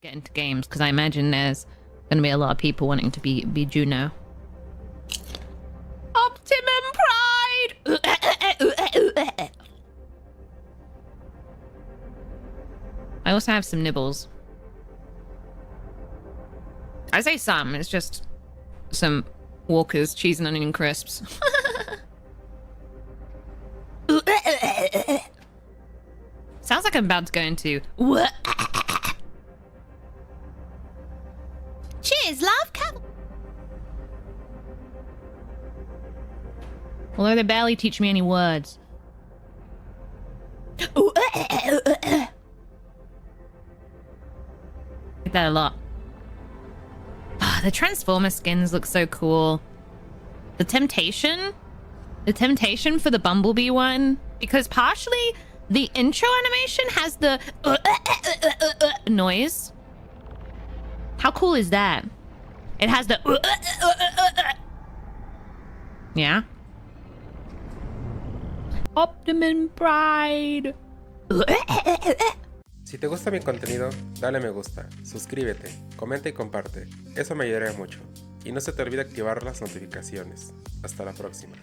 get into games, because I imagine there's going to be a lot of people wanting to be Juno. Optimum Pride! I also have some nibbles. I say some, it's just some Walker's cheese and onion crisps. Sounds like I'm about to go into cheers, love. Although they barely teach me any words. Like that a lot. The Transformer skins look so cool. The temptation for the Bumblebee one, because partially the intro animation has the noise. How cool is that? It has the yeah. Optimum Pride. Si te gusta mi contenido, dale me gusta, suscríbete, comenta y comparte. Eso me ayudaría mucho. Y no se te olvide activar las notificaciones. Hasta la próxima.